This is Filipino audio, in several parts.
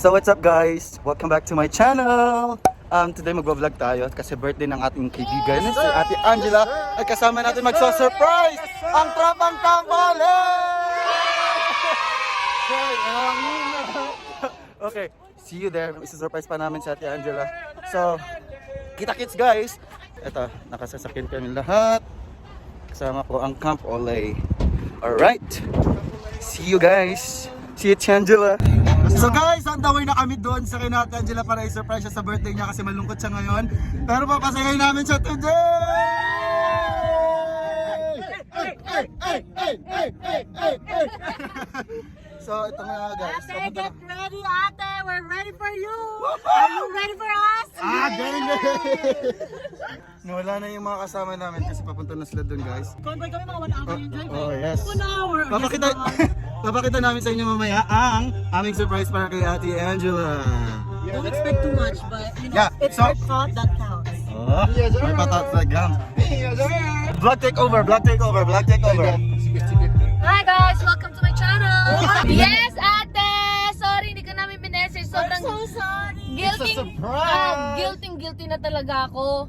So what's up guys? Welcome back to my channel. Today magvo-vlog tayo kasi birthday ng ating kaibigan si Ate Angela ay kasama natin magso-surprise ang Tropang Tambole! Okay, see you there. Isa-surprise pa namin si Ate Angela. So, kita-kits guys. Ito, nakasasakyan kami lahat. Kasama ko ang Camp Ole. Alright, see you guys. See you, Angela. So guys, on the way na kami doon sa kina Ate Angela para i-surprise siya sa birthday niya kasi malungkot siya ngayon. Pero papasayahin namin siya today! So ito nga guys. Ate, get ready, ate! We're ready for you! Are you ready for us? Ganun! Nawala na yung mga kasama namin kasi papunta na sila doon guys. Convoy kami mga 1 hour yung drive. Oh yes. 1 hour! Papakita namin sa inyo mamaya ang aming surprise para kay Ate Angela. Don't expect too much, but you know, Yeah, it's so- her thought that counts. Oh, may patat sa gam. Vlog takeover, vlog takeover, vlog takeover. Hi guys! Welcome to my channel! Yes, ate! Sorry, hindi ka namin binessage. Sobrang sorry! Guilty na talaga ako.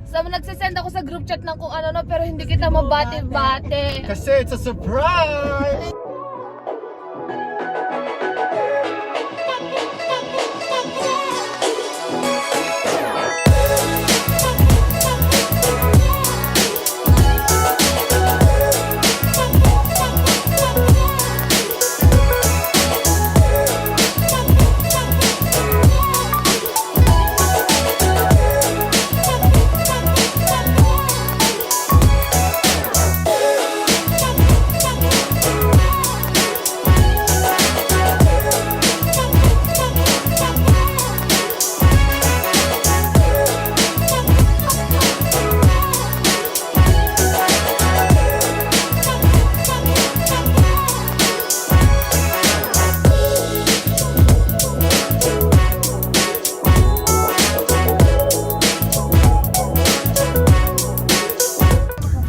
So, nagsisend ako sa group chat ng kung ano no, pero hindi kita mabate-bate. Kasi it's a surprise!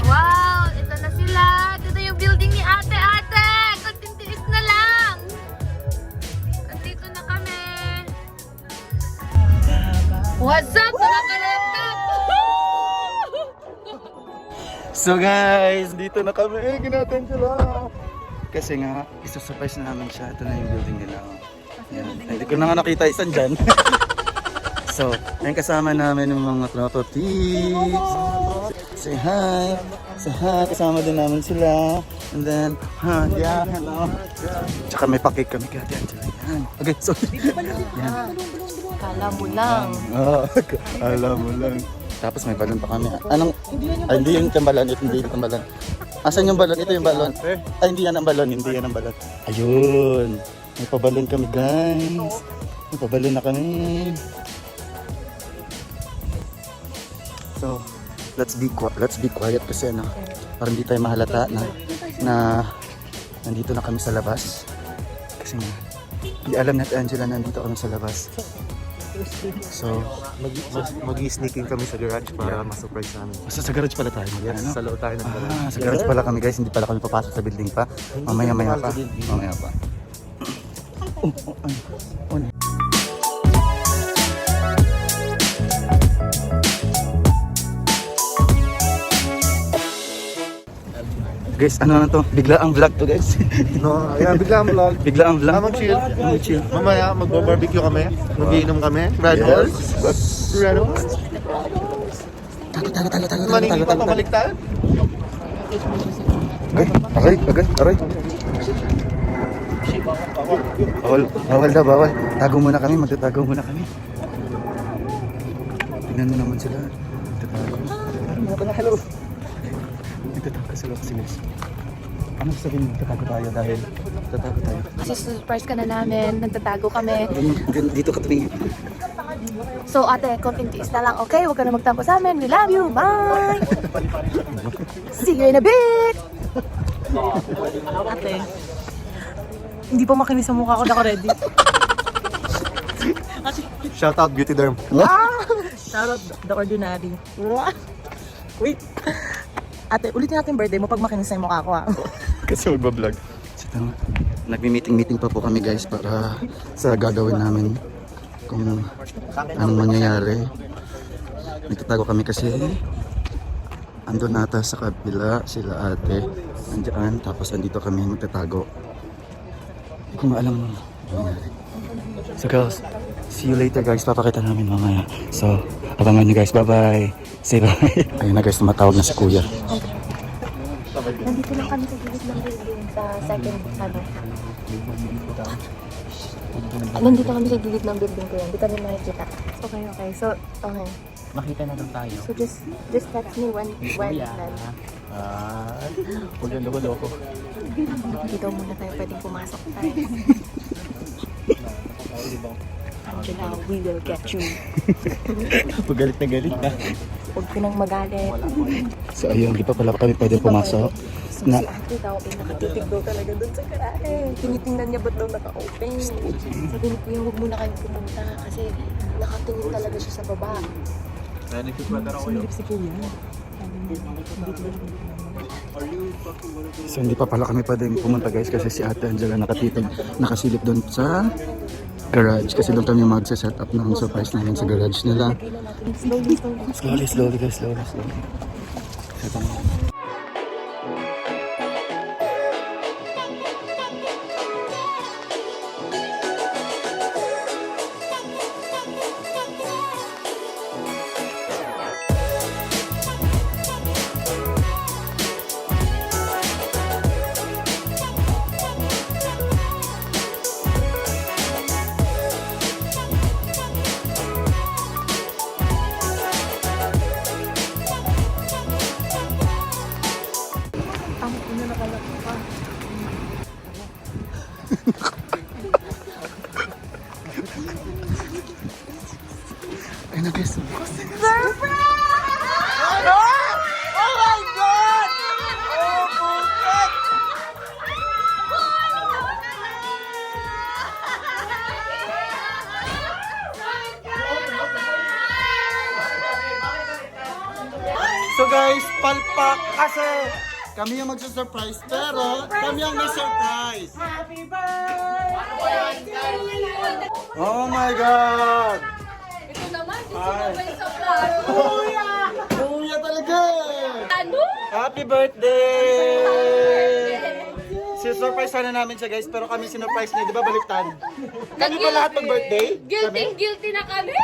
Wow! Ito na sila! Ito yung building ni ate! Kontintiis na lang! Andito na kami! What's up mga kalaptap? So guys, dito na kami. Ginatin sila. Kasi nga, isa-surprise na namin siya. Ito na yung building nila. Yan. Hindi ko na nga nakita isan dyan. So, ayun kasama namin yung mga tropa peeps. Say hi. Say hi. Kasama din namin sila. And then, yeah, hello. Tsaka may pakik kami kaya Angela. Yan. Okay, so, yan. Kala mo lang. Alam mo lang. Tapos may balon pa kami. Anong? Ay, hindi yung tambalan. Hindi yung tambalan. Asan yung balon? Ito yung balon. Ay, hindi yan ang balon. Hindi yan ang balon. Ayun. May pabalon kami, guys. May pabalon na kami. So, let's be quiet kasi no. Para hindi tayo mahalata na nandito na kami sa labas. Kasi nga, hindi alam natin Angela na nandito kami sa labas. So, Mag-i-sneaking kami sa garage para ma-surprise namin. sa garage pala tayo. Yes, sa loob tayo ng garage. Sa garage pala kami guys, hindi pala kami papasok sa building pa. Mamaya pa. Mamaya pa. Guys, ano na to? Bigla ang vlog to guys. No, yeah, bigla ang vlog. Bigla ang vlog. Mag-chill. Mamaya magbo-barbecue kami. Mag-iinom kami. Red Horse. Red Horse. Maningin pa pabalik tayo. Aray. Bawal. Tago muna kami, magtatago muna kami. Tingnan mo naman sila. Hello. Nagtatago sila kasi guys. Ano sabihin mo? Nagtatago tayo dahil nagtatago tayo. Kasi surprise ka na namin, nagtatago kami. Dito ka tumingin. So ate, kontintiis na lang, okay? Huwag ka na magtampo sa amin. We love you. Bye! See you in a bit! Ate, hindi pa makinis sa mukha ko na ako ready. Shout out Beauty Derm. Shout out the ordinary. Wait. Ate, ulitin natin birthday mo pag makinis na yung mukha ko ha. Kasi magbablog. Sa tama. Nagmi-meeting pa po kami guys para sa gagawin namin kung anong mangyayari. Nagtatago kami kasi andun nata sa kabila sila ate nandiyan, tapos andito kami magtatago. Hindi ko maalam mangyayari. So girls, see you later guys, papakita namin mamaya. So abangan nyo guys, bye bye. Say bye. Ayun na guys, tumatawag na si kuya. Nandito lang kami sa gilid ng building sa second, Nandito kami sa gilid ng building ko yan. Hindi kami makikita. Okay. So, okay. Makita na lang tayo. So, just text me when plan. Huwag yung loko-loko. Hindi daw muna tayo pwedeng pumasok tayo. Angela, we will get you. Galit na galit na. Huwag ka nang magalit. So ayun, di pa pala kami pwede pumasok. So, si ate daw, nakatitig daw talaga doon sa garahe. Tinitingnan niya ba't daw naka-open. Sabi ni Kuya, huwag muna kayo pumunta kasi nakatingin talaga siya sa baba. Sumilip si Kuya. So hindi pa pala kami pwedeng pumunta guys kasi si ate Angela nakasilip doon sa garage kasi doon kami magse-set up ng surprise namin sa garage nila. Slowly guys, slowly. Set up. Ayun na guys. So guys, palpak kasi kami yung magsusurprise pero kami ang na-surprise. Happy birthday to you! Oh my God! Ito naman, sisumabay sa vlog. Kuya talaga! Ano? Happy birthday! Si-surprise sana namin siya guys, pero kami sinurprise niya, di ba baliktad? Kami ba lahat mag-birthday? Guilty na kami.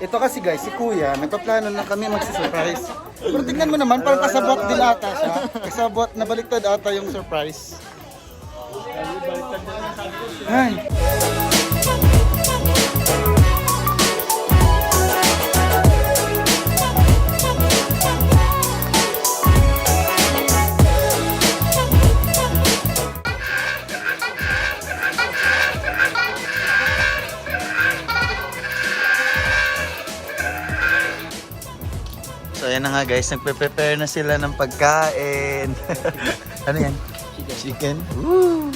Ito kasi guys, si Kuya, nagpaplano na kami magsi-surprise. Pero tingnan mo naman, parang kasabot din ata siya. Kasabot, nabaliktad ata yung surprise. Ay. So ayan na nga guys, nagpe-prepare na sila ng pagkain. Ano yan? Chicken? Woo!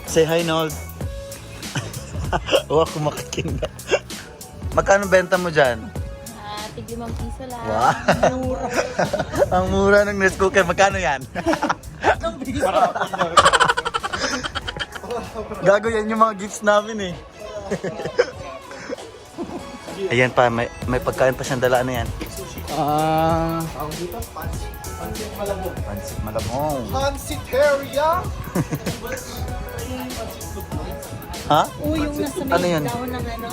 Say hi, Nold. Huwag ko makikinda. Magkano benta mo dyan? Tig 5 piso lang. Wow! Ang mura ng rice cooker. Magkano yan? Gago yan yung mga gifts namin eh. Ayan pa, may pagkain pa siyang dala. Ano yan? Pansit malabong. Pansiteria! Ha? Yung nasa may Ano yan? daon ng ano?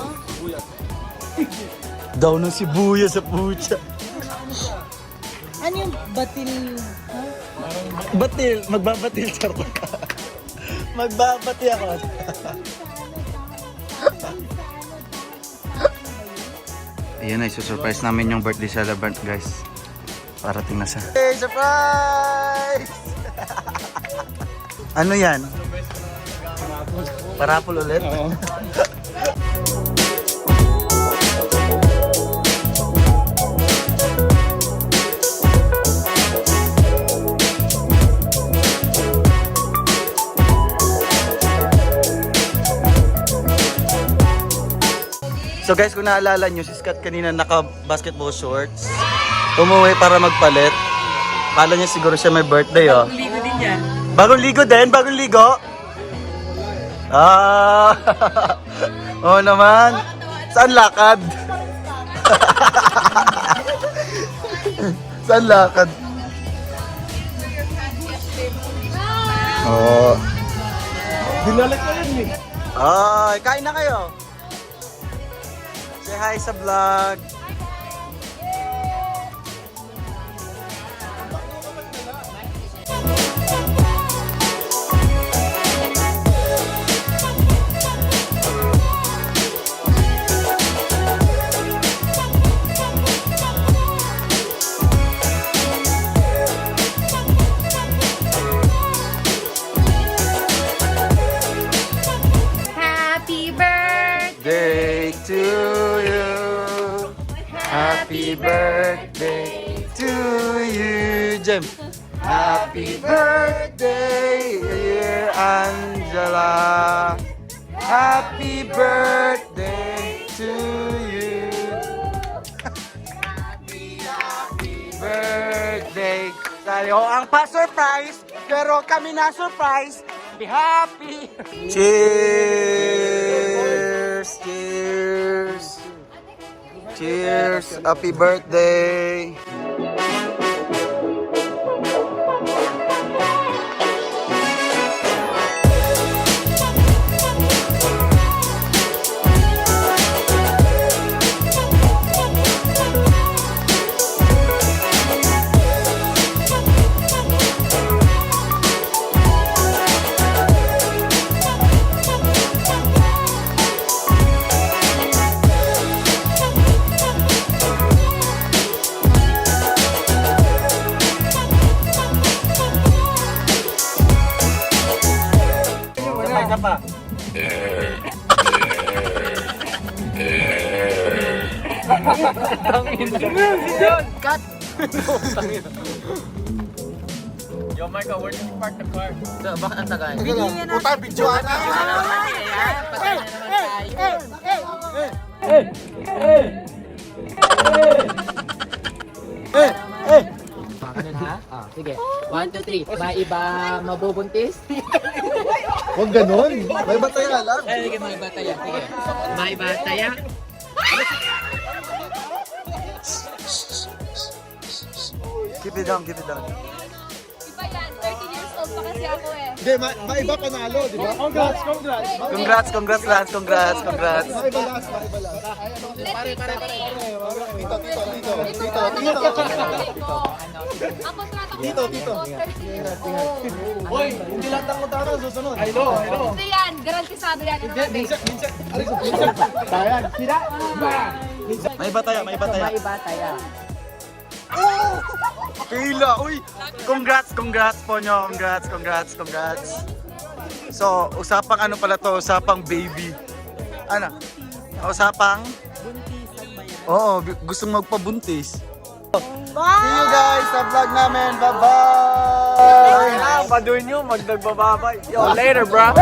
Daw ng sibuyas sa pucha. Ano yung batil? Ha? Batil, magbabatil charot ka. Magbabati ako. Ayan na, isusurprise namin yung birthday celebrant guys. Parating na siya. Hey, surprise! Ano yan? Parapol ulit? Oo. So guys, kung naalala nyo, si Scott kanina naka-basketball shorts. Umuwi para magpalit. Kala niya siguro siya may birthday, oh. Ligo din yan. Bagong ligo din? Bagong ligo? Ah! Oo naman. Saan lakad? Saan lakad? Oo. Dinalak ko yun eh. Ay, kain na kayo. Say hi sa vlog. Happy birthday! Day to you. Happy birthday to you, Jem. Happy birthday, dear Angela. Happy birthday to you. Happy birthday. Tayo ang pa-surprise, pero kami na-surprise. Be happy. Cheers! Cheers! Cheers! Happy birthday! Yo, Michael, where did you park the car? Puta, videoan na! Sige. 1, 2, 3. May iba mabubuntis? Huwag ganun. May bataya lang. Sige, may bataya. Sige. May bataya. Keep it down, keep it down. Iba yan, 30 years old pa kasi ako eh. Hindi, maiba panalo, di ba? Congrats, congrats. Congrats, congrats, Lance. Congrats, congrats. Maiba last, maiba last. Pare. Tito, tito, tito, tito, tito. Ako tratak Tito, tito. 30 years old. Hoy, hindi lang takot ako, susunod. I know, I know. Hindi yan, garantisado yan. Sayang, sila. May bataya, may bataya. May bataya. Pila, uy! Congrats, congrats po nyo. Congrats, congrats, congrats. So, usapang ano pala to? Usapang baby. Ano? Usapang? Oo, gustong magpabuntis. See you guys sa vlog namin. Bye-bye! Paduin nyo, magdagbababay. Yo, later, bro.